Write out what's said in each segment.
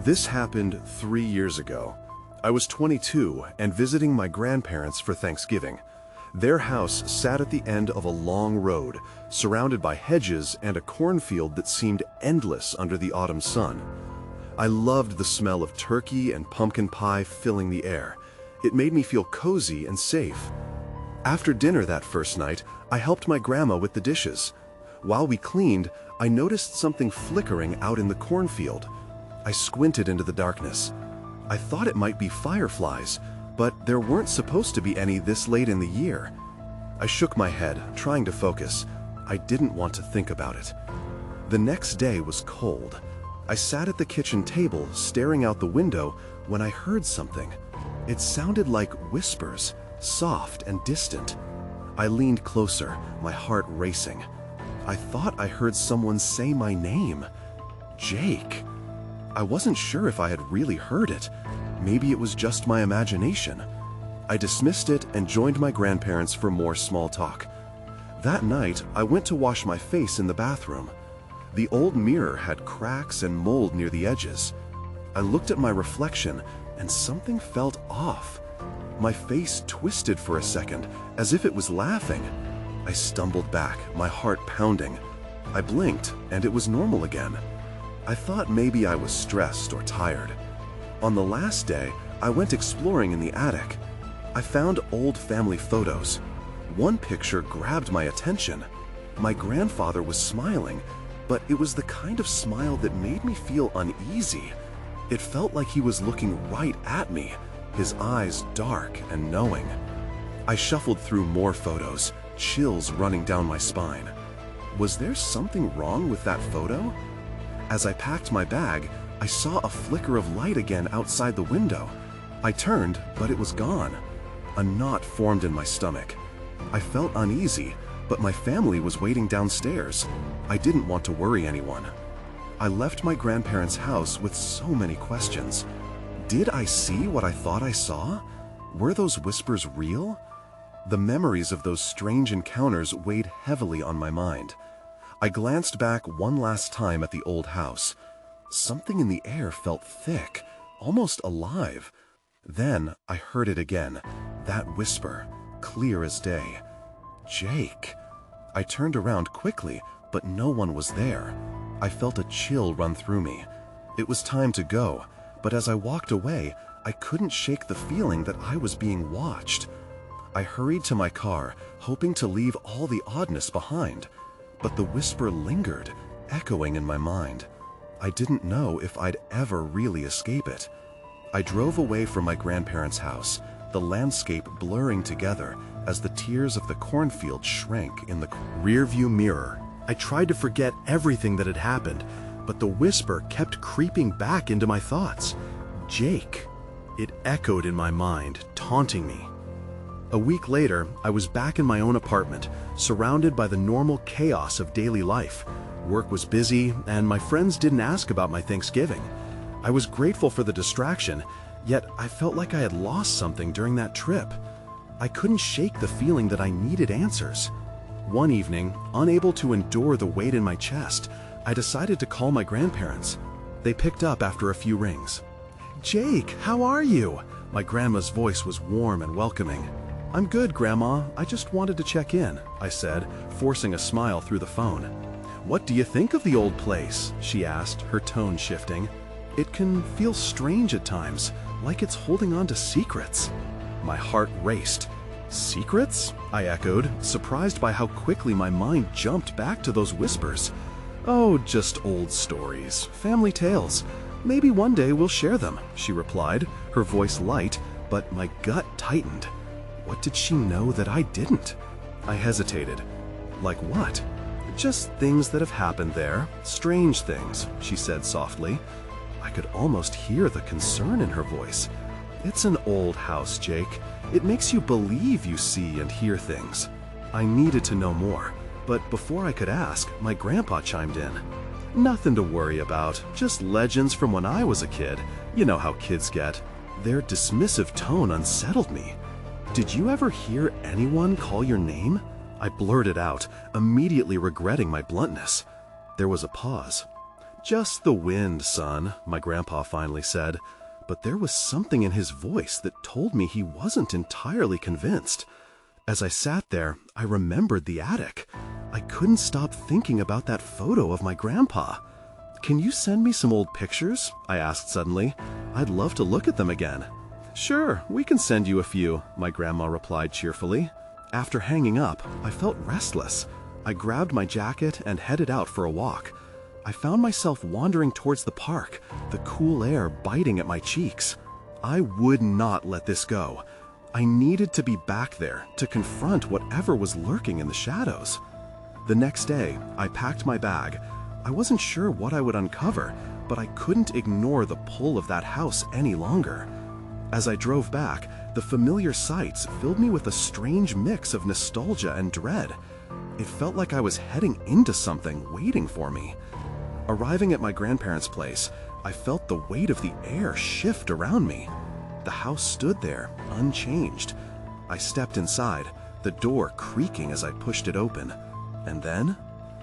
This happened 3 years ago. I was 22 and visiting my grandparents for Thanksgiving. Their house sat at the end of a long road, surrounded by hedges and a cornfield that seemed endless under the autumn sun. I loved the smell of turkey and pumpkin pie filling the air. It made me feel cozy and safe. After dinner that first night, I helped my grandma with the dishes. While we cleaned, I noticed something flickering out in the cornfield. I squinted into the darkness. I thought it might be fireflies, but there weren't supposed to be any this late in the year. I shook my head, trying to focus. I didn't want to think about it. The next day was cold. I sat at the kitchen table, staring out the window, when I heard something. It sounded like whispers, soft and distant. I leaned closer, my heart racing. I thought I heard someone say my name. Jake. I wasn't sure if I had really heard it. Maybe it was just my imagination. I dismissed it and joined my grandparents for more small talk. That night, I went to wash my face in the bathroom. The old mirror had cracks and mold near the edges. I looked at my reflection, and something felt off. My face twisted for a second, as if it was laughing. I stumbled back, my heart pounding. I blinked, and it was normal again. I thought maybe I was stressed or tired. On the last day, I went exploring in the attic. I found old family photos. One picture grabbed my attention. My grandfather was smiling, but it was the kind of smile that made me feel uneasy. It felt like he was looking right at me, his eyes dark and knowing. I shuffled through more photos, chills running down my spine. Was there something wrong with that photo? As I packed my bag, I saw a flicker of light again outside the window. I turned, but it was gone. A knot formed in my stomach. I felt uneasy, but my family was waiting downstairs. I didn't want to worry anyone. I left my grandparents' house with so many questions. Did I see what I thought I saw? Were those whispers real? The memories of those strange encounters weighed heavily on my mind. I glanced back one last time at the old house. Something in the air felt thick, almost alive. Then I heard it again, that whisper, clear as day. Jake. I turned around quickly, but no one was there. I felt a chill run through me. It was time to go, but as I walked away, I couldn't shake the feeling that I was being watched. I hurried to my car, hoping to leave all the oddness behind. But the whisper lingered, echoing in my mind. I didn't know if I'd ever really escape it. I drove away from my grandparents' house, the landscape blurring together as the tiers of the cornfield shrank in the rearview mirror. I tried to forget everything that had happened, but the whisper kept creeping back into my thoughts. Jake. It echoed in my mind, taunting me. A week later, I was back in my own apartment, surrounded by the normal chaos of daily life. Work was busy, and my friends didn't ask about my Thanksgiving. I was grateful for the distraction, yet I felt like I had lost something during that trip. I couldn't shake the feeling that I needed answers. One evening, unable to endure the weight in my chest, I decided to call my grandparents. They picked up after a few rings. "Jake, how are you?" My grandma's voice was warm and welcoming. "I'm good, Grandma. I just wanted to check in," I said, forcing a smile through the phone. "What do you think of the old place?" she asked, her tone shifting. "It can feel strange at times, like it's holding on to secrets." My heart raced. "Secrets?" I echoed, surprised by how quickly my mind jumped back to those whispers. "Oh, just old stories, family tales. Maybe one day we'll share them," she replied, her voice light, but my gut tightened. What did she know that I didn't? I hesitated. "Like what?" "Just things that have happened there, strange things," she said softly. I could almost hear the concern in her voice. "It's an old house, Jake. It makes you believe you see and hear things." I needed to know more, but before I could ask, my grandpa chimed in. "Nothing to worry about, just legends from when I was a kid. You know how kids get." Their dismissive tone unsettled me. "Did you ever hear anyone call your name?" I blurted out, immediately regretting my bluntness. There was a pause. Just the wind, son, my grandpa finally said, but there was something in his voice that told me he wasn't entirely convinced. As I sat there, I remembered the attic. I couldn't stop thinking about that photo of my grandpa. "Can you send me some old pictures?" I asked suddenly. "I'd love to look at them again." "Sure, we can send you a few," my grandma replied cheerfully. After hanging up, I felt restless. I grabbed my jacket and headed out for a walk. I found myself wandering towards the park, the cool air biting at my cheeks. I would not let this go. I needed to be back there to confront whatever was lurking in the shadows. The next day, I packed my bag. I wasn't sure what I would uncover, but I couldn't ignore the pull of that house any longer. As I drove back, the familiar sights filled me with a strange mix of nostalgia and dread. It felt like I was heading into something waiting for me. Arriving at my grandparents' place, I felt the weight of the air shift around me. The house stood there, unchanged. I stepped inside, the door creaking as I pushed it open, and then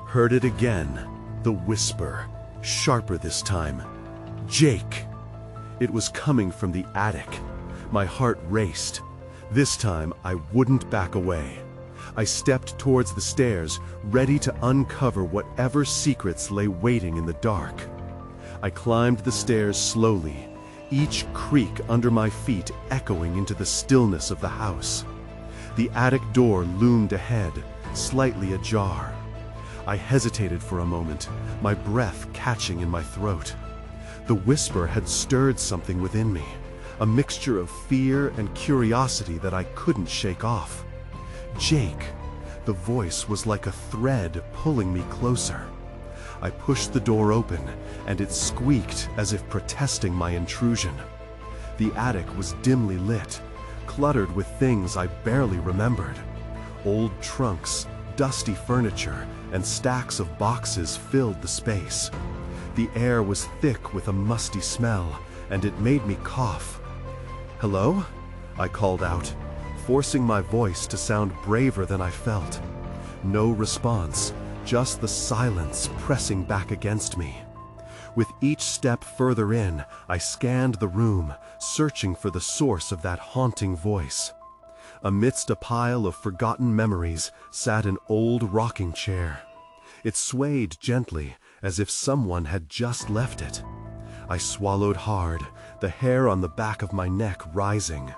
heard it again, the whisper, sharper this time. "Jake!" It was coming from the attic. My heart raced. This time, I wouldn't back away. I stepped towards the stairs, ready to uncover whatever secrets lay waiting in the dark. I climbed the stairs slowly, each creak under my feet echoing into the stillness of the house. The attic door loomed ahead, slightly ajar. I hesitated for a moment, my breath catching in my throat. The whisper had stirred something within me, a mixture of fear and curiosity that I couldn't shake off. "Jake!" The voice was like a thread pulling me closer. I pushed the door open, and it squeaked as if protesting my intrusion. The attic was dimly lit, cluttered with things I barely remembered. Old trunks, dusty furniture, and stacks of boxes filled the space. The air was thick with a musty smell, and it made me cough. "Hello?" I called out, forcing my voice to sound braver than I felt. No response, just the silence pressing back against me. With each step further in, I scanned the room, searching for the source of that haunting voice. Amidst a pile of forgotten memories sat an old rocking chair. It swayed gently, as if someone had just left it. I swallowed hard, the hair on the back of my neck rising.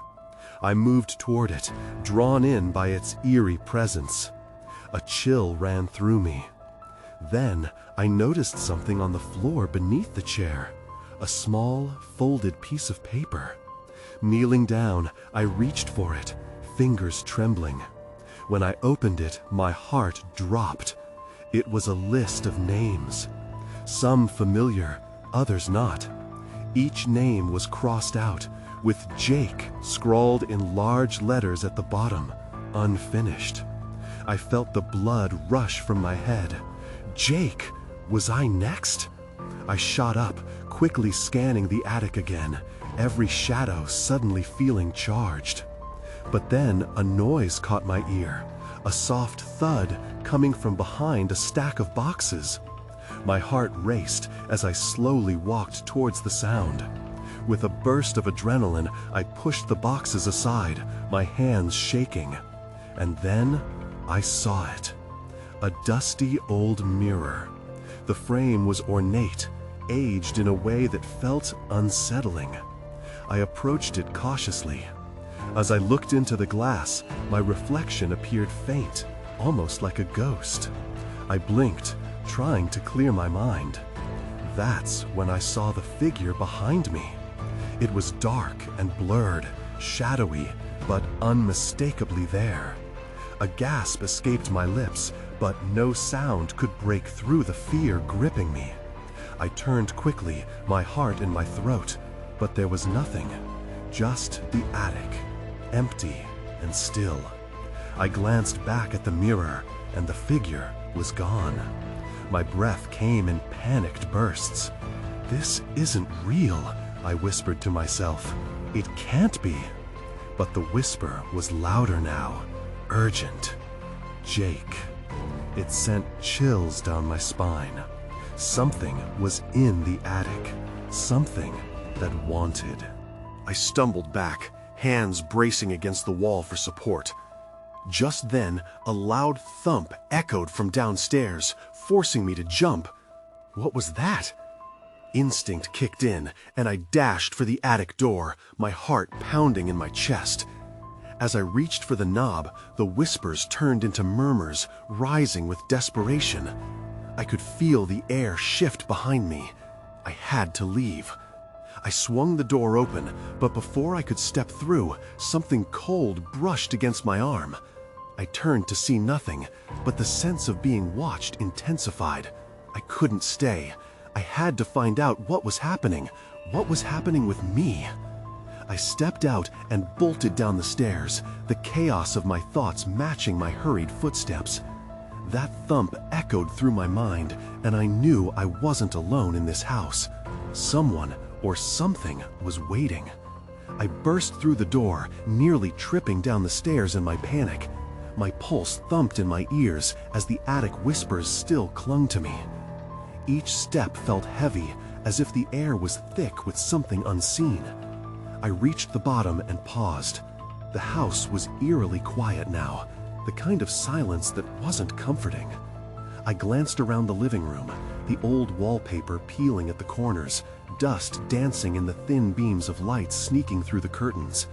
I moved toward it, drawn in by its eerie presence. A chill ran through me. Then I noticed something on the floor beneath the chair, a small, folded piece of paper. Kneeling down, I reached for it, fingers trembling. When I opened it, my heart dropped. It was a list of names. Some familiar, others not. Each name was crossed out, with Jake scrawled in large letters at the bottom, unfinished. I felt the blood rush from my head. Jake! Was I next? I shot up, quickly scanning the attic again, every shadow suddenly feeling charged. But then a noise caught my ear, a soft thud coming from behind a stack of boxes. My heart raced as I slowly walked towards the sound. With a burst of adrenaline, I pushed the boxes aside, my hands shaking. And then I saw it. A dusty old mirror. The frame was ornate, aged in a way that felt unsettling. I approached it cautiously. As I looked into the glass, my reflection appeared faint, almost like a ghost. I blinked, trying to clear my mind. That's when I saw the figure behind me. It was dark and blurred, shadowy, but unmistakably there. A gasp escaped my lips, but no sound could break through the fear gripping me. I turned quickly, my heart in my throat, but there was nothing, just the attic, empty and still. I glanced back at the mirror, and the figure was gone. My breath came in panicked bursts. "This isn't real," I whispered to myself. "It can't be." But the whisper was louder now, urgent. "Jake." It sent chills down my spine. Something was in the attic. Something that wanted. I stumbled back, hands bracing against the wall for support. Just then, a loud thump echoed from downstairs, forcing me to jump. What was that? Instinct kicked in, and I dashed for the attic door, my heart pounding in my chest. As I reached for the knob, the whispers turned into murmurs, rising with desperation. I could feel the air shift behind me. I had to leave. I swung the door open, but before I could step through, something cold brushed against my arm. I turned to see nothing, but the sense of being watched intensified. I couldn't stay. I had to find out what was happening with me. I stepped out and bolted down the stairs, the chaos of my thoughts matching my hurried footsteps. That thump echoed through my mind, and I knew I wasn't alone in this house. Someone or something was waiting. I burst through the door, nearly tripping down the stairs in my panic. My pulse thumped in my ears as the attic whispers still clung to me. Each step felt heavy, as if the air was thick with something unseen. I reached the bottom and paused. The house was eerily quiet now, the kind of silence that wasn't comforting. I glanced around the living room, the old wallpaper peeling at the corners, dust dancing in the thin beams of light sneaking through the curtains.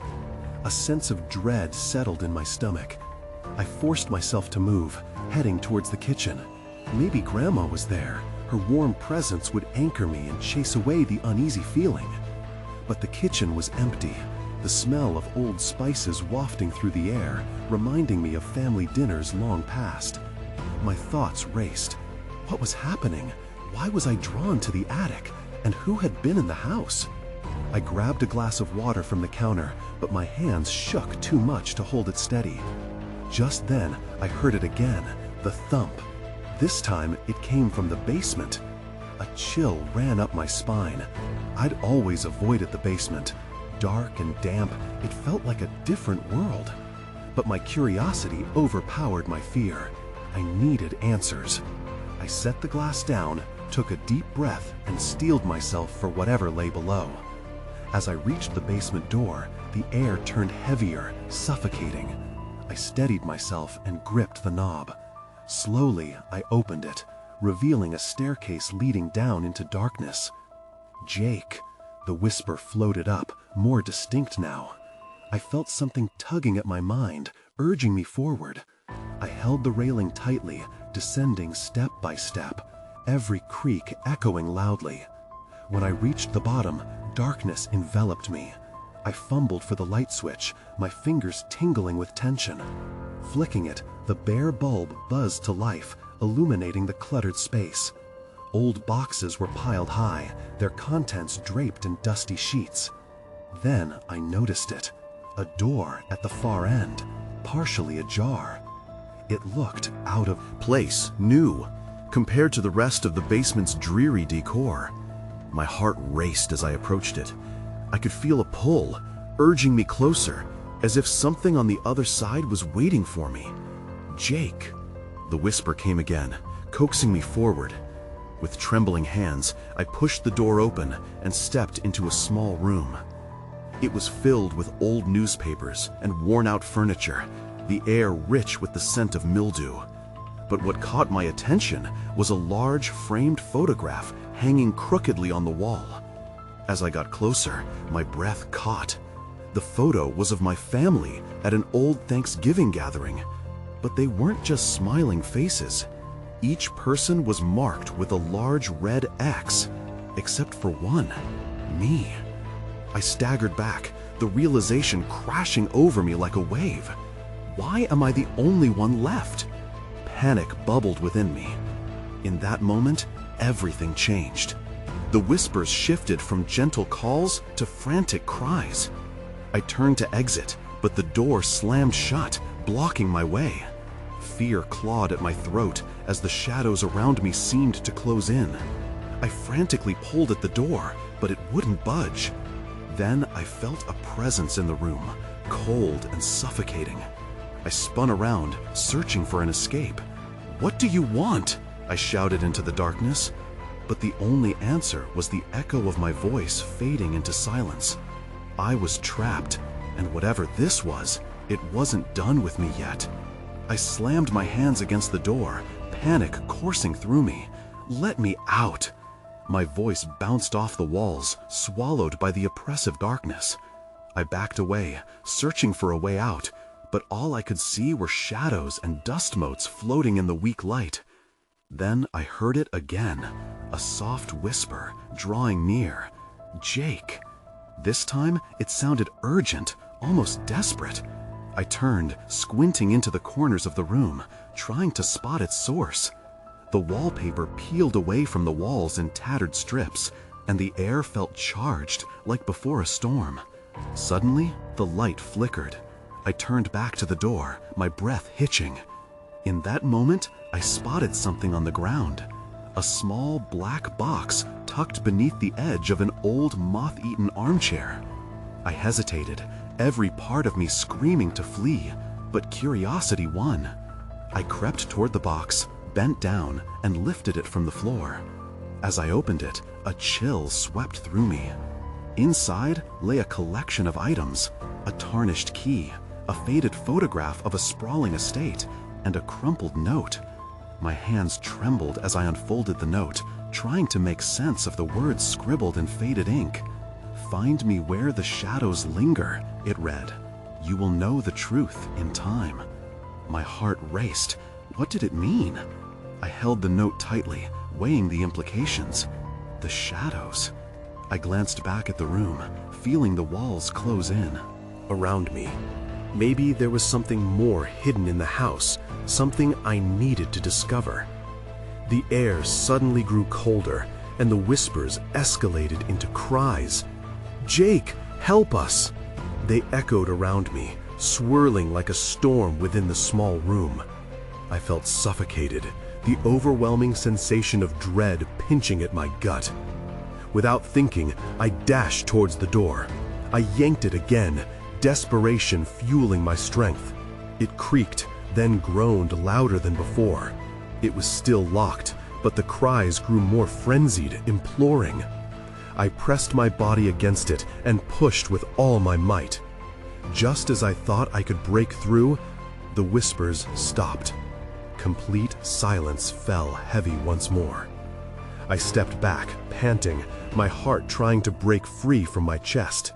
A sense of dread settled in my stomach. I forced myself to move, heading towards the kitchen. Maybe Grandma was there. Her warm presence would anchor me and chase away the uneasy feeling. But the kitchen was empty, the smell of old spices wafting through the air, reminding me of family dinners long past. My thoughts raced. What was happening? Why was I drawn to the attic? And who had been in the house? I grabbed a glass of water from the counter, but my hands shook too much to hold it steady. Just then, I heard it again, the thump. This time, it came from the basement. A chill ran up my spine. I'd always avoided the basement. Dark and damp, it felt like a different world. But my curiosity overpowered my fear. I needed answers. I set the glass down, took a deep breath, and steeled myself for whatever lay below. As I reached the basement door, the air turned heavier, suffocating. I steadied myself and gripped the knob. Slowly, I opened it, revealing a staircase leading down into darkness. Jake. The whisper floated up, more distinct now. I felt something tugging at my mind, urging me forward. I held the railing tightly, descending step by step, every creak echoing loudly. When I reached the bottom, darkness enveloped me. I fumbled for the light switch, my fingers tingling with tension. Flicking it, the bare bulb buzzed to life, illuminating the cluttered space. Old boxes were piled high, their contents draped in dusty sheets. Then I noticed it, a door at the far end, partially ajar. It looked out of place, new, compared to the rest of the basement's dreary decor. My heart raced as I approached it. I could feel a pull, urging me closer, as if something on the other side was waiting for me. Jake. The whisper came again, coaxing me forward. With trembling hands, I pushed the door open and stepped into a small room. It was filled with old newspapers and worn-out furniture, the air rich with the scent of mildew. But what caught my attention was a large framed photograph hanging crookedly on the wall. As I got closer, my breath caught. The photo was of my family at an old Thanksgiving gathering, but they weren't just smiling faces. Each person was marked with a large red X, except for one, me. I staggered back, the realization crashing over me like a wave. Why am I the only one left? Panic bubbled within me. In that moment, everything changed. The whispers shifted from gentle calls to frantic cries. I turned to exit, but the door slammed shut, blocking my way. Fear clawed at my throat as the shadows around me seemed to close in. I frantically pulled at the door, but it wouldn't budge. Then I felt a presence in the room, cold and suffocating. I spun around, searching for an escape. "What do you want?" I shouted into the darkness. but the only answer was the echo of my voice fading into silence. I was trapped, and whatever this was, it wasn't done with me yet. I slammed my hands against the door, panic coursing through me. Let me out! My voice bounced off the walls, swallowed by the oppressive darkness. I backed away, searching for a way out, but all I could see were shadows and dust motes floating in the weak light. Then I heard it again, a soft whisper, drawing near. Jake. This time, it sounded urgent, almost desperate. I turned, squinting into the corners of the room, trying to spot its source. The wallpaper peeled away from the walls in tattered strips, and the air felt charged, like before a storm. Suddenly, the light flickered. I turned back to the door, my breath hitching. In that moment, I spotted something on the ground. A small black box tucked beneath the edge of an old moth-eaten armchair. I hesitated, every part of me screaming to flee, but curiosity won. I crept toward the box, bent down, and lifted it from the floor. As I opened it, a chill swept through me. Inside lay a collection of items, a tarnished key, a faded photograph of a sprawling estate, and a crumpled note. My hands trembled as I unfolded the note, trying to make sense of the words scribbled in faded ink. "Find me where the shadows linger," it read. "You will know the truth in time." My heart raced. What did it mean? I held the note tightly, weighing the implications. The shadows. I glanced back at the room, feeling the walls close in. Around me. Maybe there was something more hidden in the house, something I needed to discover. The air suddenly grew colder, and the whispers escalated into cries. "Jake, help us!" They echoed around me, swirling like a storm within the small room. I felt suffocated, the overwhelming sensation of dread pinching at my gut. Without thinking, I dashed towards the door. I yanked it again, desperation fueling my strength. It creaked, then groaned louder than before. It was still locked, but the cries grew more frenzied, imploring. I pressed my body against it and pushed with all my might. Just as I thought I could break through, the whispers stopped. Complete silence fell heavy once more. I stepped back, panting, my heart trying to break free from my chest.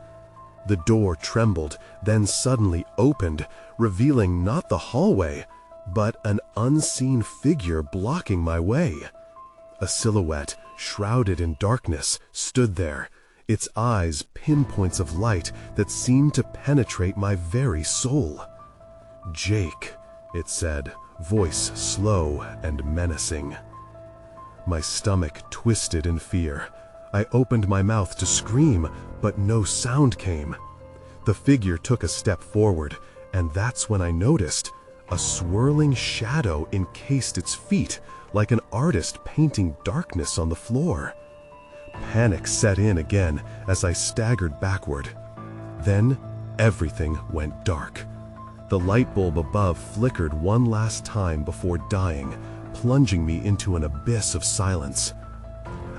The door trembled, then suddenly opened, revealing not the hallway, but an unseen figure blocking my way. A silhouette, shrouded in darkness, stood there, its eyes pinpoints of light that seemed to penetrate my very soul. "Jake," it said, voice slow and menacing. My stomach twisted in fear. I opened my mouth to scream, but no sound came. The figure took a step forward, and that's when I noticed a swirling shadow encased its feet, like an artist painting darkness on the floor. Panic set in again as I staggered backward. Then everything went dark. The light bulb above flickered one last time before dying, plunging me into an abyss of silence.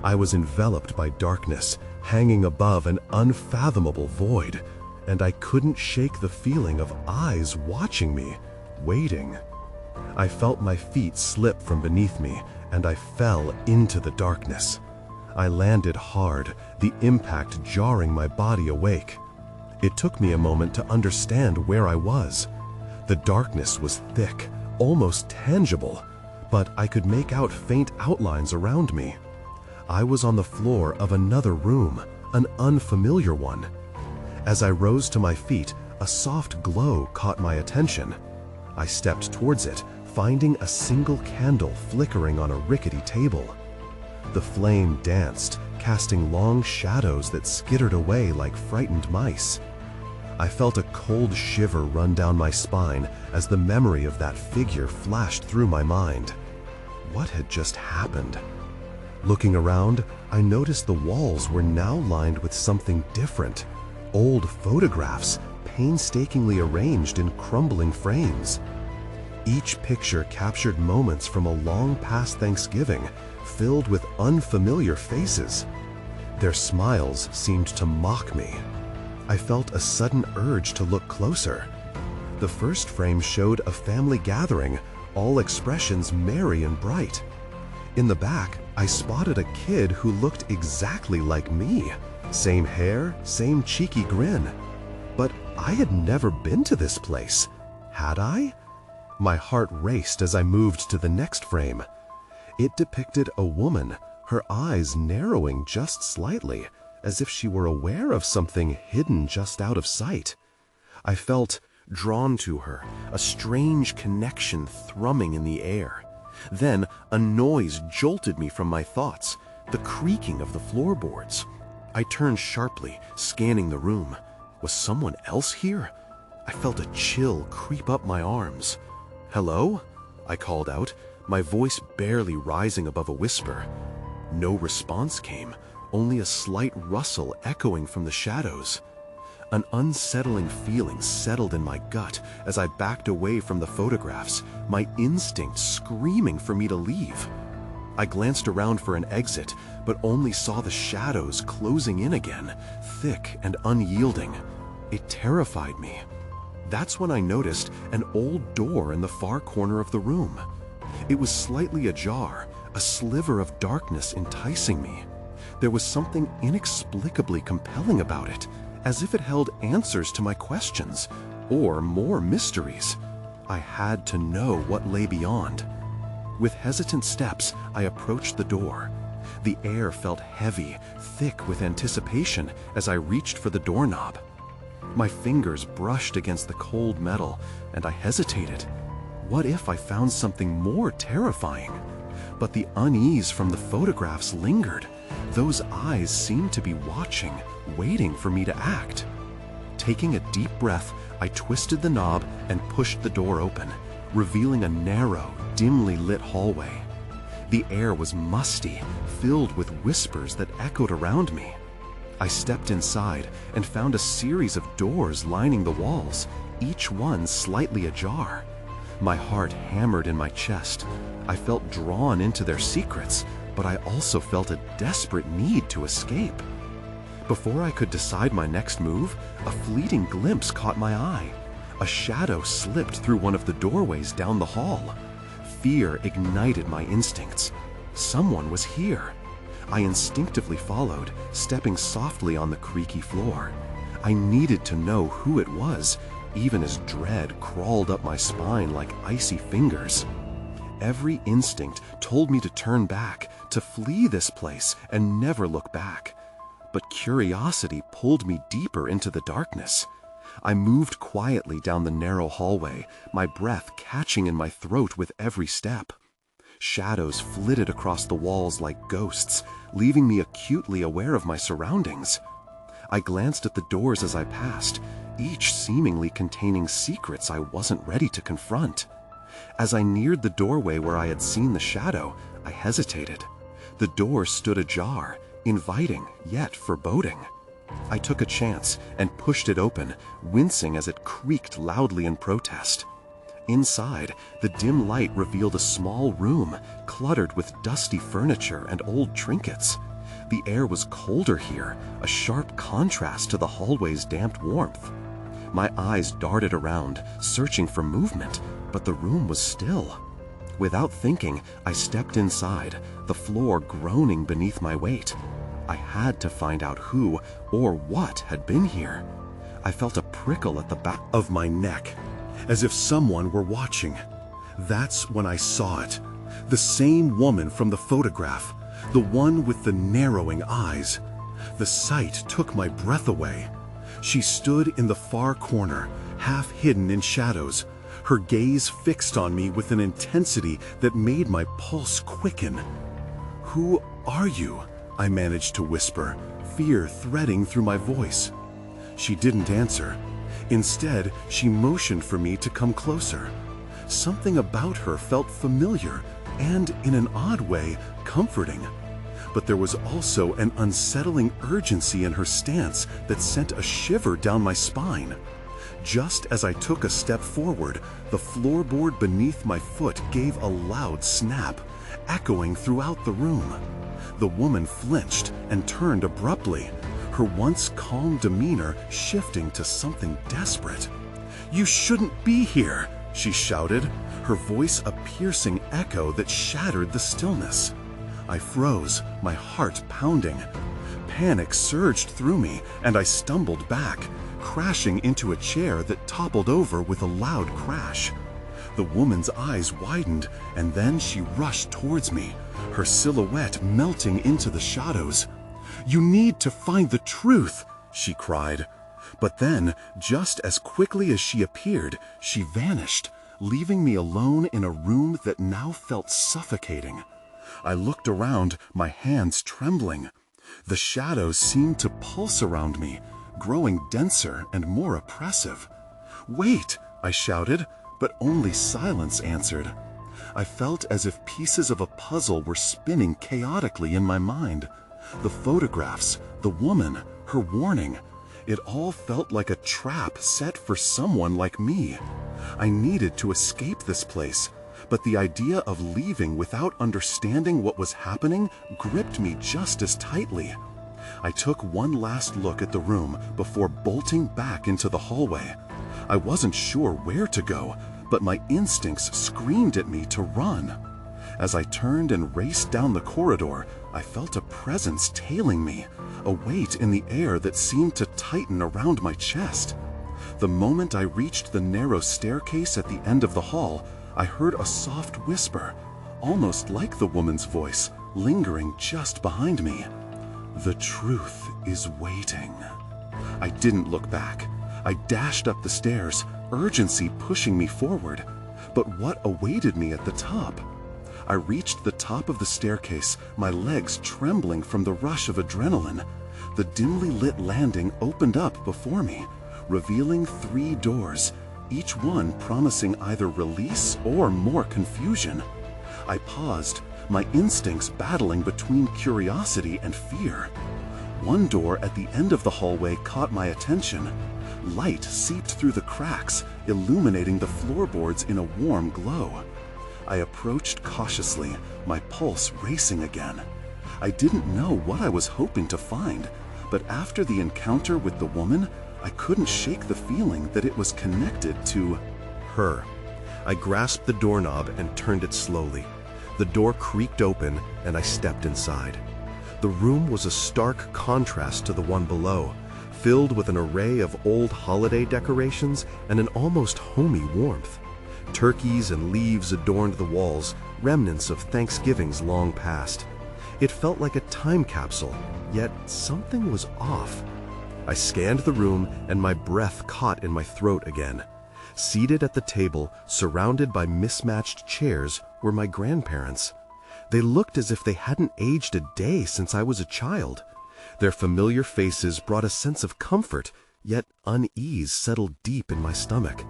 I was enveloped by darkness, hanging above an unfathomable void, and I couldn't shake the feeling of eyes watching me, waiting. I felt my feet slip from beneath me, and I fell into the darkness. I landed hard, the impact jarring my body awake. It took me a moment to understand where I was. The darkness was thick, almost tangible, but I could make out faint outlines around me. I was on the floor of another room, an unfamiliar one. As I rose to my feet, a soft glow caught my attention. I stepped towards it, finding a single candle flickering on a rickety table. The flame danced, casting long shadows that skittered away like frightened mice. I felt a cold shiver run down my spine as the memory of that figure flashed through my mind. What had just happened? Looking around, I noticed the walls were now lined with something different. Old photographs, painstakingly arranged in crumbling frames. Each picture captured moments from a long past Thanksgiving, filled with unfamiliar faces. Their smiles seemed to mock me. I felt a sudden urge to look closer. The first frame showed a family gathering, all expressions merry and bright. In the back, I spotted a kid who looked exactly like me. Same hair, same cheeky grin. But I had never been to this place. Had I? My heart raced as I moved to the next frame. It depicted a woman, her eyes narrowing just slightly, as if she were aware of something hidden just out of sight. I felt drawn to her, a strange connection thrumming in the air. Then a noise jolted me from my thoughts, the creaking of the floorboards. I turned sharply, scanning the room. Was someone else here? I felt a chill creep up my arms. "Hello?" I called out, my voice barely rising above a whisper. No response came, only a slight rustle echoing from the shadows. An unsettling feeling settled in my gut as I backed away from the photographs, my instinct screaming for me to leave. I glanced around for an exit, but only saw the shadows closing in again, thick and unyielding. It terrified me. That's when I noticed an old door in the far corner of the room. It was slightly ajar, a sliver of darkness enticing me. There was something inexplicably compelling about it, as if it held answers to my questions, or more mysteries. I had to know what lay beyond. With hesitant steps, I approached the door. The air felt heavy, thick with anticipation as I reached for the doorknob. My fingers brushed against the cold metal, and I hesitated. What if I found something more terrifying? But the unease from the photographs lingered. Those eyes seemed to be watching, waiting for me to act. Taking a deep breath, I twisted the knob and pushed the door open, revealing a narrow, dimly lit hallway. The air was musty, filled with whispers that echoed around me. I stepped inside and found a series of doors lining the walls, each one slightly ajar. My heart hammered in my chest. I felt drawn into their secrets, but I also felt a desperate need to escape. Before I could decide my next move, a fleeting glimpse caught my eye. A shadow slipped through one of the doorways down the hall. Fear ignited my instincts. Someone was here. I instinctively followed, stepping softly on the creaky floor. I needed to know who it was, even as dread crawled up my spine like icy fingers. Every instinct told me to turn back, to flee this place and never look back. But curiosity pulled me deeper into the darkness. I moved quietly down the narrow hallway, my breath catching in my throat with every step. Shadows flitted across the walls like ghosts, leaving me acutely aware of my surroundings. I glanced at the doors as I passed, each seemingly containing secrets I wasn't ready to confront. As I neared the doorway where I had seen the shadow, I hesitated. The door stood ajar, inviting yet foreboding. I took a chance and pushed it open, wincing as it creaked loudly in protest. Inside, the dim light revealed a small room, cluttered with dusty furniture and old trinkets. The air was colder here, a sharp contrast to the hallway's damp warmth. My eyes darted around, searching for movement, but the room was still. Without thinking, I stepped inside, the floor groaning beneath my weight. I had to find out who or what had been here. I felt a prickle at the back of my neck, as if someone were watching. That's when I saw it. The same woman from the photograph, the one with the narrowing eyes. The sight took my breath away. She stood in the far corner, half hidden in shadows, her gaze fixed on me with an intensity that made my pulse quicken. "Who are you?" I managed to whisper, fear threading through my voice. She didn't answer. Instead, she motioned for me to come closer. Something about her felt familiar and, in an odd way, comforting. But there was also an unsettling urgency in her stance that sent a shiver down my spine. Just as I took a step forward, the floorboard beneath my foot gave a loud snap, echoing throughout the room. The woman flinched and turned abruptly, her once calm demeanor shifting to something desperate. "You shouldn't be here," she shouted, her voice a piercing echo that shattered the stillness. I froze, my heart pounding. Panic surged through me, and I stumbled back, crashing into a chair that toppled over with a loud crash. The woman's eyes widened, and then she rushed towards me, her silhouette melting into the shadows. "You need to find the truth," she cried. But then, just as quickly as she appeared, she vanished, leaving me alone in a room that now felt suffocating. I looked around, my hands trembling. The shadows seemed to pulse around me, growing denser and more oppressive. "Wait!" I shouted, but only silence answered. I felt as if pieces of a puzzle were spinning chaotically in my mind. The photographs, the woman, her warning. It all felt like a trap set for someone like me. I needed to escape this place, but the idea of leaving without understanding what was happening gripped me just as tightly. I took one last look at the room before bolting back into the hallway. I wasn't sure where to go, but my instincts screamed at me to run. As I turned and raced down the corridor, I felt a presence tailing me, a weight in the air that seemed to tighten around my chest. The moment I reached the narrow staircase at the end of the hall, I heard a soft whisper, almost like the woman's voice, lingering just behind me. "The truth is waiting." I didn't look back. I dashed up the stairs, urgency pushing me forward. But what awaited me at the top? I reached the top of the staircase, my legs trembling from the rush of adrenaline. The dimly lit landing opened up before me, revealing 3 doors, each one promising either release or more confusion. I paused, my instincts battling between curiosity and fear. One door at the end of the hallway caught my attention. Light seeped through the cracks, illuminating the floorboards in a warm glow. I approached cautiously, my pulse racing again. I didn't know what I was hoping to find, but after the encounter with the woman, I couldn't shake the feeling that it was connected to her. I grasped the doorknob and turned it slowly. The door creaked open, and I stepped inside. The room was a stark contrast to the one below, filled with an array of old holiday decorations and an almost homey warmth. Turkeys and leaves adorned the walls, remnants of Thanksgivings long past. It felt like a time capsule, yet something was off. I scanned the room, and my breath caught in my throat again. Seated at the table, surrounded by mismatched chairs, were my grandparents. They looked as if they hadn't aged a day since I was a child. Their familiar faces brought a sense of comfort, yet unease settled deep in my stomach.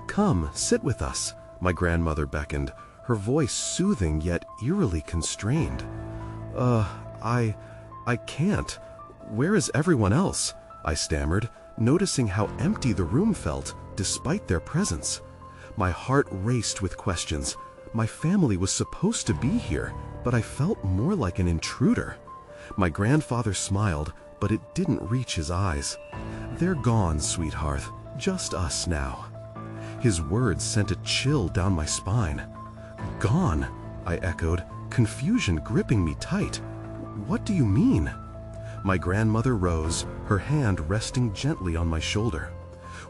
"Come, sit with us," my grandmother beckoned, her voice soothing yet eerily constrained. I can't. Where is everyone else?" I stammered, noticing how empty the room felt, despite their presence. My heart raced with questions. My family was supposed to be here, but I felt more like an intruder. My grandfather smiled, but it didn't reach his eyes. "They're gone, sweetheart. Just us now." His words sent a chill down my spine. "Gone?" I echoed, confusion gripping me tight. "What do you mean?" My grandmother rose, her hand resting gently on my shoulder.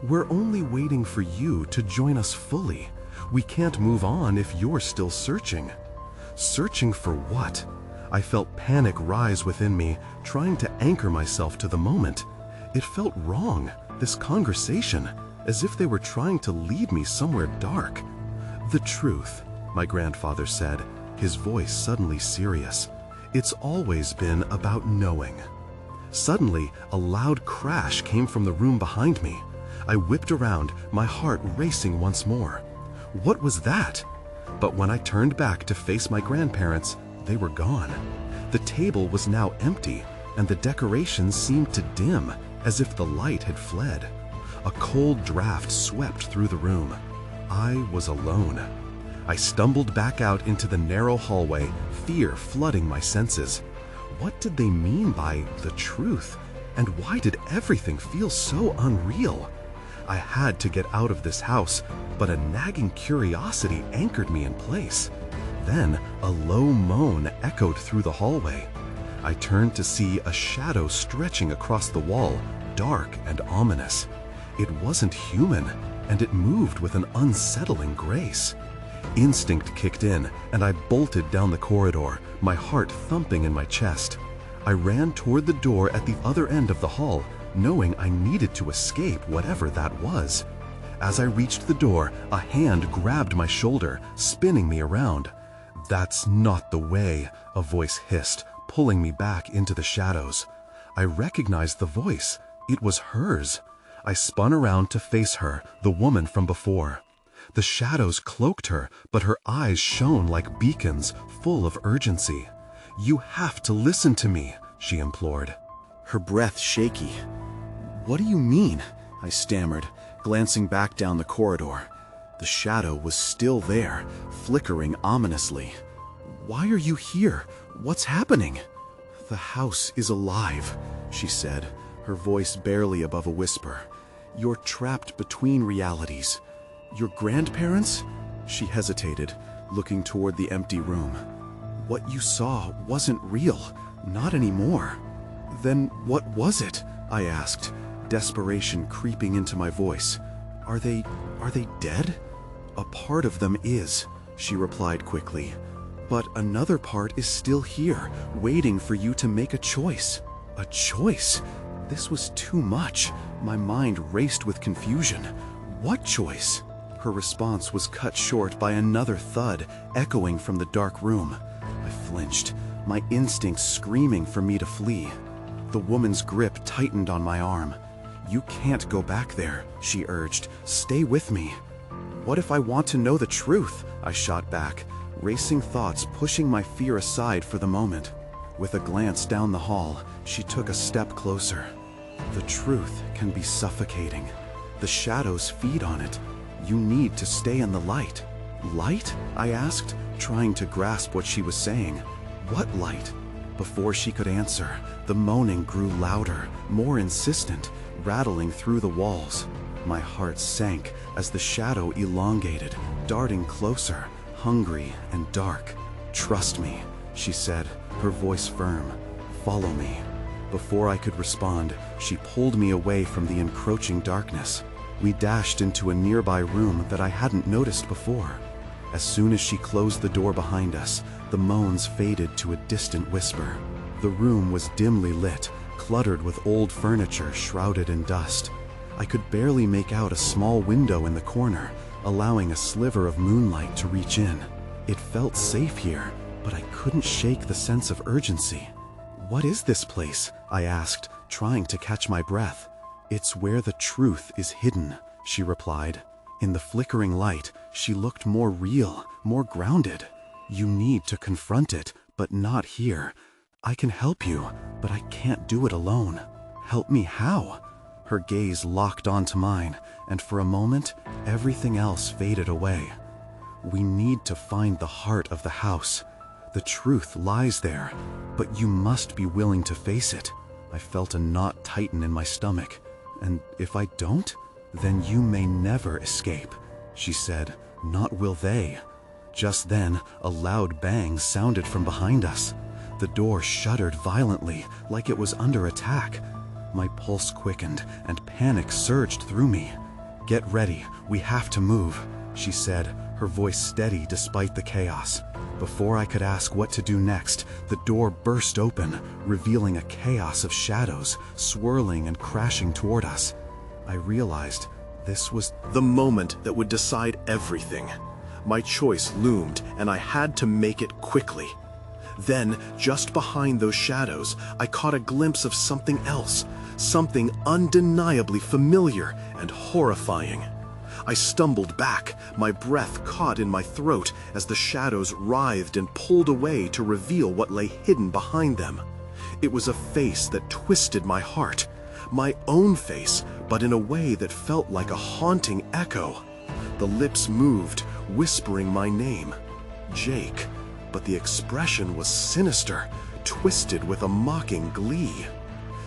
"We're only waiting for you to join us fully. We can't move on if you're still searching." Searching for what? I felt panic rise within me, trying to anchor myself to the moment. It felt wrong, this conversation, as if they were trying to lead me somewhere dark. "The truth," my grandfather said, his voice suddenly serious. "It's always been about knowing." Suddenly, a loud crash came from the room behind me. I whipped around, my heart racing once more. What was that? But when I turned back to face my grandparents, they were gone. The table was now empty, and the decorations seemed to dim, as if the light had fled. A cold draft swept through the room. I was alone. I stumbled back out into the narrow hallway, fear flooding my senses. What did they mean by the truth? And why did everything feel so unreal? I had to get out of this house, but a nagging curiosity anchored me in place. Then a low moan echoed through the hallway. I turned to see a shadow stretching across the wall, dark and ominous. It wasn't human, and it moved with an unsettling grace. Instinct kicked in, and I bolted down the corridor, my heart thumping in my chest. I ran toward the door at the other end of the hall, knowing I needed to escape whatever that was. As I reached the door, a hand grabbed my shoulder, spinning me around. "That's not the way," a voice hissed, pulling me back into the shadows. I recognized the voice. It was hers. I spun around to face her, the woman from before. The shadows cloaked her, but her eyes shone like beacons, full of urgency. "You have to listen to me," she implored. Her breath shaky. "What do you mean?" I stammered, glancing back down the corridor. The shadow was still there, flickering ominously. "Why are you here? What's happening?" "The house is alive," she said, her voice barely above a whisper. "You're trapped between realities. Your grandparents?" She hesitated, looking toward the empty room. "What you saw wasn't real, not anymore." "Then what was it?" I asked, desperation creeping into my voice. Are they dead?" "A part of them is," she replied quickly. "But another part is still here, waiting for you to make a choice." A choice? This was too much. My mind raced with confusion. What choice? Her response was cut short by another thud, echoing from the dark room. I flinched, my instincts screaming for me to flee. The woman's grip tightened on my arm. "You can't go back there," she urged. "Stay with me." "What if I want to know the truth?" I shot back, racing thoughts pushing my fear aside for the moment. With a glance down the hall, she took a step closer. "The truth can be suffocating. The shadows feed on it. You need to stay in the light." "Light?" I asked, trying to grasp what she was saying. "What light?" Before she could answer, the moaning grew louder, more insistent, rattling through the walls. My heart sank as the shadow elongated, darting closer, hungry and dark. "Trust me," she said, her voice firm. "Follow me." Before I could respond, she pulled me away from the encroaching darkness. We dashed into a nearby room that I hadn't noticed before. As soon as she closed the door behind us, the moans faded to a distant whisper. The room was dimly lit, cluttered with old furniture shrouded in dust. I could barely make out a small window in the corner, allowing a sliver of moonlight to reach in. It felt safe here, but I couldn't shake the sense of urgency. "What is this place?" I asked, trying to catch my breath. "It's where the truth is hidden," she replied. In the flickering light, she looked more real, more grounded. "You need to confront it, but not here. I can help you, but I can't do it alone." "Help me how?" Her gaze locked onto mine, and for a moment, everything else faded away. "We need to find the heart of the house. The truth lies there, but you must be willing to face it." I felt a knot tighten in my stomach. "And if I don't, then you may never escape," she said. "Not will they." Just then, a loud bang sounded from behind us. The door shuddered violently, like it was under attack. My pulse quickened, and panic surged through me. "Get ready, we have to move," she said, her voice steady despite the chaos. Before I could ask what to do next, the door burst open, revealing a chaos of shadows, swirling and crashing toward us. I realized this was the moment that would decide everything. My choice loomed, and I had to make it quickly. Then, just behind those shadows, I caught a glimpse of something else, something undeniably familiar and horrifying. I stumbled back, my breath caught in my throat as the shadows writhed and pulled away to reveal what lay hidden behind them. It was a face that twisted my heart, my own face, but in a way that felt like a haunting echo. The lips moved, whispering my name. Jake. But the expression was sinister, twisted with a mocking glee.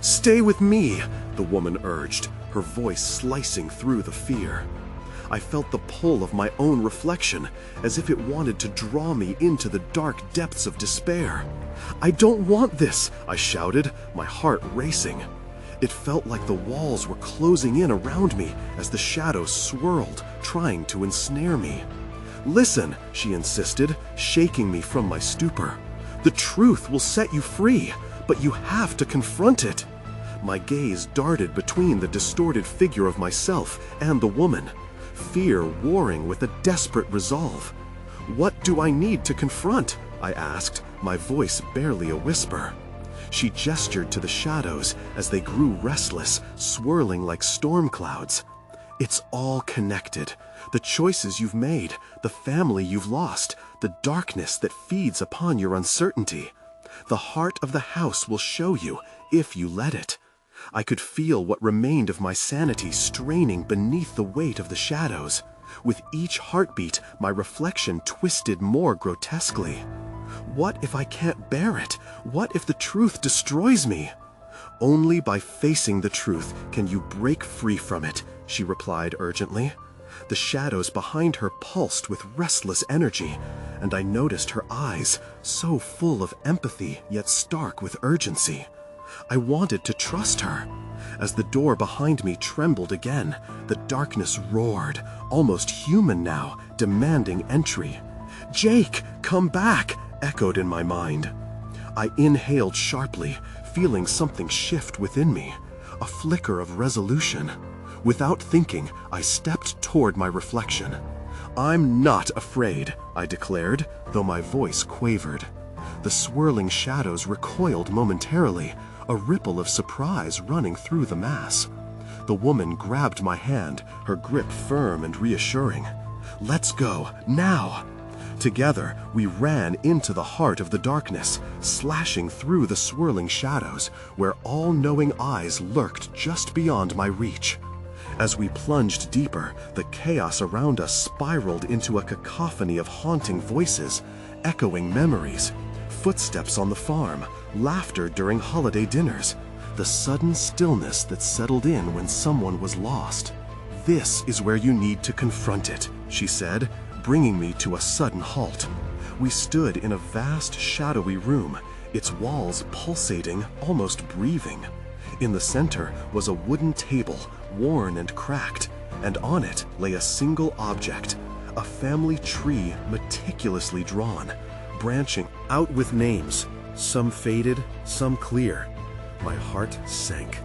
"Stay with me," the woman urged, her voice slicing through the fear. I felt the pull of my own reflection, as if it wanted to draw me into the dark depths of despair. "I don't want this," I shouted, my heart racing. It felt like the walls were closing in around me as the shadows swirled, trying to ensnare me. "Listen," she insisted, shaking me from my stupor. "The truth will set you free, but you have to confront it." My gaze darted between the distorted figure of myself and the woman, fear warring with a desperate resolve. "What do I need to confront?" I asked, my voice barely a whisper. She gestured to the shadows as they grew restless, swirling like storm clouds. "It's all connected. The choices you've made, the family you've lost, the darkness that feeds upon your uncertainty. The heart of the house will show you, if you let it." I could feel what remained of my sanity straining beneath the weight of the shadows. With each heartbeat, my reflection twisted more grotesquely. What if I can't bear it? What if the truth destroys me? "Only by facing the truth can you break free from it," she replied urgently. The shadows behind her pulsed with restless energy, and I noticed her eyes, so full of empathy yet stark with urgency. I wanted to trust her. As the door behind me trembled again, the darkness roared, almost human now, demanding entry. "Jake, come back!" echoed in my mind. I inhaled sharply, feeling something shift within me, a flicker of resolution. Without thinking, I stepped toward my reflection. "I'm not afraid," I declared, though my voice quavered. The swirling shadows recoiled momentarily, a ripple of surprise running through the mass. The woman grabbed my hand, her grip firm and reassuring. "Let's go, now!" Together, we ran into the heart of the darkness, slashing through the swirling shadows, where all-knowing eyes lurked just beyond my reach. As we plunged deeper, the chaos around us spiraled into a cacophony of haunting voices, echoing memories, footsteps on the farm, laughter during holiday dinners, the sudden stillness that settled in when someone was lost. "This is where you need to confront it," she said, bringing me to a sudden halt. We stood in a vast, shadowy room, its walls pulsating, almost breathing. In the center was a wooden table, worn and cracked, and on it lay a single object, a family tree meticulously drawn, branching out with names, some faded, some clear. My heart sank.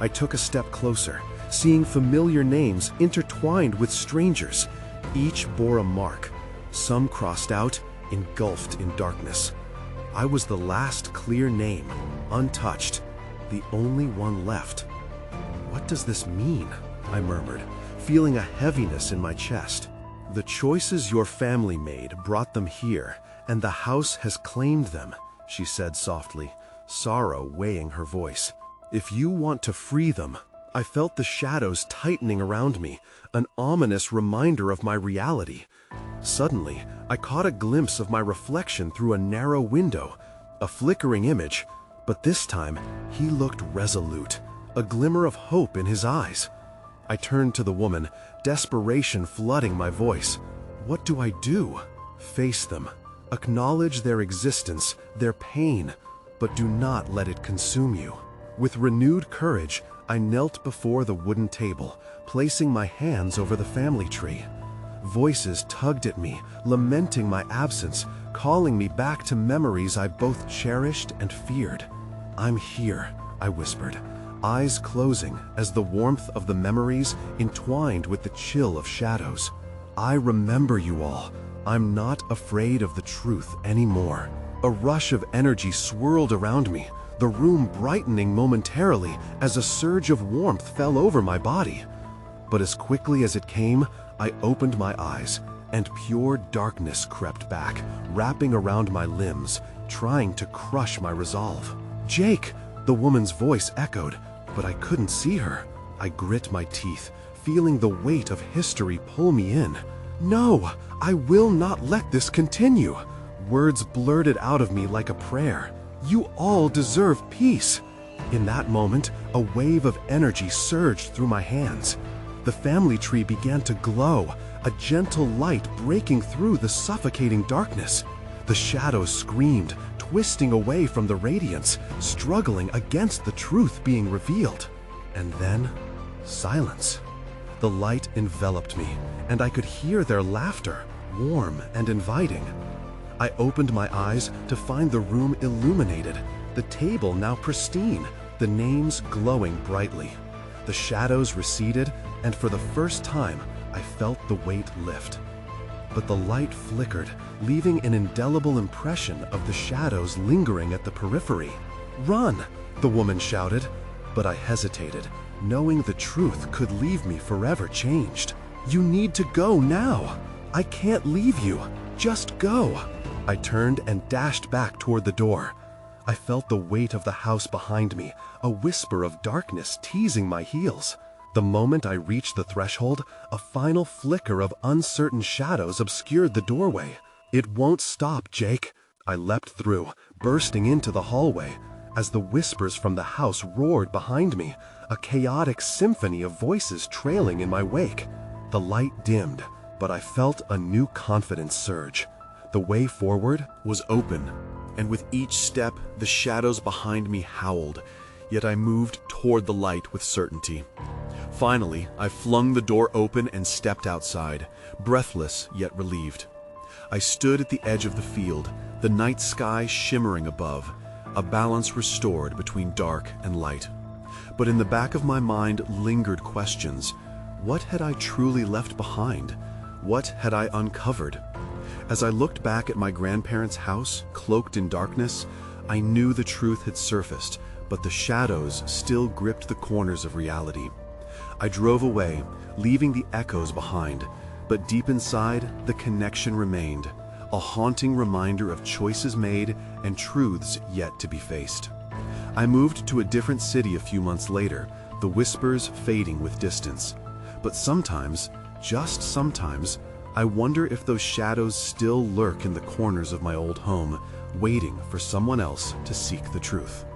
I took a step closer, seeing familiar names intertwined with strangers. Each bore a mark, some crossed out, engulfed in darkness. I was the last clear name, untouched, the only one left. "What does this mean?" I murmured, feeling a heaviness in my chest. "The choices your family made brought them here, and the house has claimed them," she said softly, sorrow weighing her voice. "If you want to free them—" I felt the shadows tightening around me, an ominous reminder of my reality. Suddenly, I caught a glimpse of my reflection through a narrow window, a flickering image, but this time he looked resolute, a glimmer of hope in his eyes. I turned to the woman, desperation flooding my voice. "What do I do?" "Face them. Acknowledge their existence, their pain, but do not let it consume you." With renewed courage, I knelt before the wooden table, placing my hands over the family tree. Voices tugged at me, lamenting my absence, calling me back to memories I both cherished and feared. "I'm here," I whispered, eyes closing as the warmth of the memories entwined with the chill of shadows. "I remember you all. I'm not afraid of the truth anymore." A rush of energy swirled around me, the room brightening momentarily as a surge of warmth fell over my body. But as quickly as it came, I opened my eyes, and pure darkness crept back, wrapping around my limbs, trying to crush my resolve. "Jake!" the woman's voice echoed, but I couldn't see her. I grit my teeth, feeling the weight of history pull me in. No, I will not let this continue. Words blurted out of me like a prayer. You all deserve peace. In that moment, a wave of energy surged through my hands. The family tree began to glow, a gentle light breaking through the suffocating darkness. The shadows screamed, twisting away from the radiance, struggling against the truth being revealed. And then, silence. The light enveloped me, and I could hear their laughter, warm and inviting. I opened my eyes to find the room illuminated, the table now pristine, the names glowing brightly. The shadows receded, and for the first time, I felt the weight lift. But the light flickered, leaving an indelible impression of the shadows lingering at the periphery. "Run!" the woman shouted, but I hesitated, knowing the truth could leave me forever changed. "You need to go now. I can't leave you. Just go." I turned and dashed back toward the door. I felt the weight of the house behind me, a whisper of darkness teasing my heels. The moment I reached the threshold, a final flicker of uncertain shadows obscured the doorway. "It won't stop, Jake." I leapt through, bursting into the hallway. As the whispers from the house roared behind me, a chaotic symphony of voices trailing in my wake. The light dimmed, but I felt a new confidence surge. The way forward was open, and with each step, the shadows behind me howled, yet I moved toward the light with certainty. Finally, I flung the door open and stepped outside, breathless yet relieved. I stood at the edge of the field, the night sky shimmering above, a balance restored between dark and light. But in the back of my mind lingered questions. What had I truly left behind? What had I uncovered? As I looked back at my grandparents' house, cloaked in darkness, I knew the truth had surfaced, but the shadows still gripped the corners of reality. I drove away, leaving the echoes behind, but deep inside, the connection remained, a haunting reminder of choices made and truths yet to be faced. I moved to a different city a few months later, the whispers fading with distance. But sometimes, just sometimes, I wonder if those shadows still lurk in the corners of my old home, waiting for someone else to seek the truth.